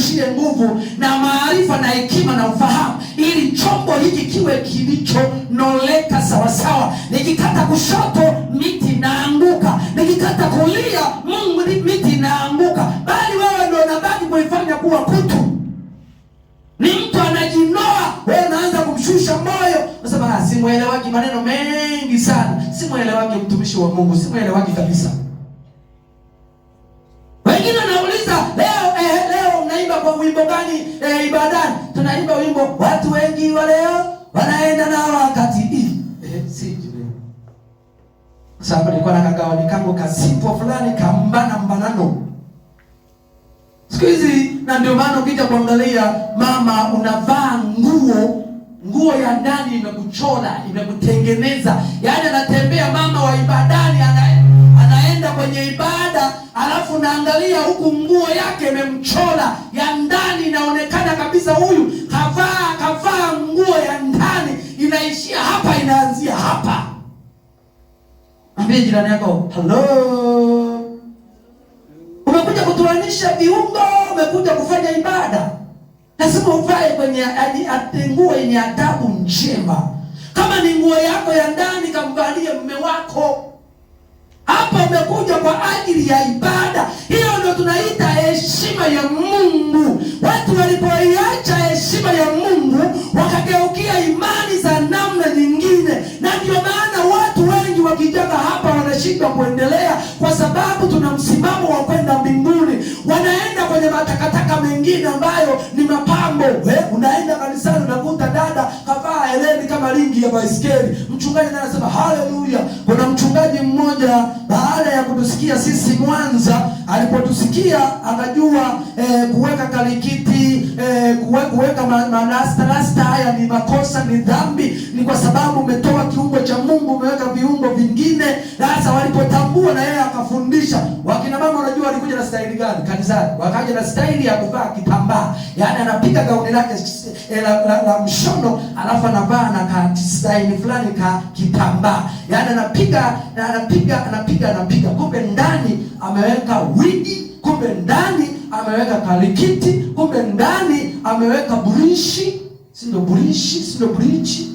nirushie nguvu na maarifa na hekima na ufahamu, ili chombo hiki kiwe kilichonoleka sawa sawa. Nikikata kushoto miti inaanguka, nikikata kulia miti inaanguka, bali wewe ndio unabaki kuifanya kuwa kutu. Ni mtu anajinoa, wewe unaanza kumshusha moyo. Unasema simuelewaki, maneno mengi sana, simuelewaki mtumishi wa Mungu, simuelewaki kabisa. Wengine wanauliza leo unaimba kwa wimbo gani ibadani? Tunaimba wimbo watu wengi wa leo wanaenda na wakati hii. Sijui. Sababu nilikuwa na kagawa nikango kasipo fulani kambana mbanano. Siku hizi na ndio maana ukija kuangalia mama unavaa nguo ya ndani imekuchora, imekutengeneza. Yaani anatembea mama wa ibadani anaenda kwenye ibada, alafu naangalia huku nguo yake imemchora ya ndani, inaonekana kabisa huyu kavaa nguo ya ndani inaishia hapa inaanzia hapa. Ambie jirani yako, hello. Umekuja kutuanisha viungo, umekuja kufanya ibada. Lazima uvae kwenye nguo yenye adabu njema. Kama ni nguo yako ya ndani, kamvalie mume wako. Hapa umekuja kwa ajili ya ibada. Hiyo ndio tunaita heshima ya Mungu. Watu walipoiacha heshima ya Mungu, wakageukia imani za namna nyingine. Na ndio maana watu wengi wakijaga hapa wanashindwa kuendelea, kwa sababu tuna msimamo wa kwenda mbinguni. Wanaenda kwenye matakataka mengine ambayo ni mapambo. Unaenda kanisani unakuta dada kavaa heleni kama ringi ya baiskeli. Mchungaji naye anasema haleluya. Kuna mchungaji mmoja baada ya kutusikia sisi Mwanza, alipotusikia akajua kuweka kalikiti, kuweka rasta haya ni makosa, ni dhambi, ni kwa sababu umetoa kiungo cha Mungu, umeweka viungo vingine. Sasa walipotambua na yeye akafundisha. Wakina mama unajua walikuja na staili gani kanisani? Wakaja na staili ya kuvaa kitambaa. Yaani anapiga gauni lake la mshono, alafu anavaa na staili fulani ka kitambaa. Yaani anapiga. Kumbe ndani ameweka wigi, kumbe ndani ameweka kalikiti, kumbe ndani ameweka burishi. Sio burichi.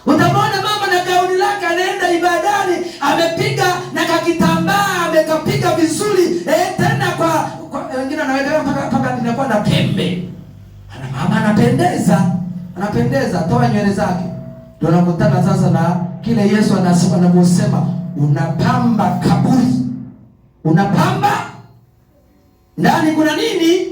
Utamwona mama na gauni lake anaenda ibadani, amepiga na kakitambaa, amekapiga vizuri. Tena kwa wengine anaweka mpaka inakuwa na pembe. Mama anapendeza, toa nywele zake. Ndio nakutana sasa na kile Yesu anavyosema, unapamba kaburi. Unapamba ndani kuna nini?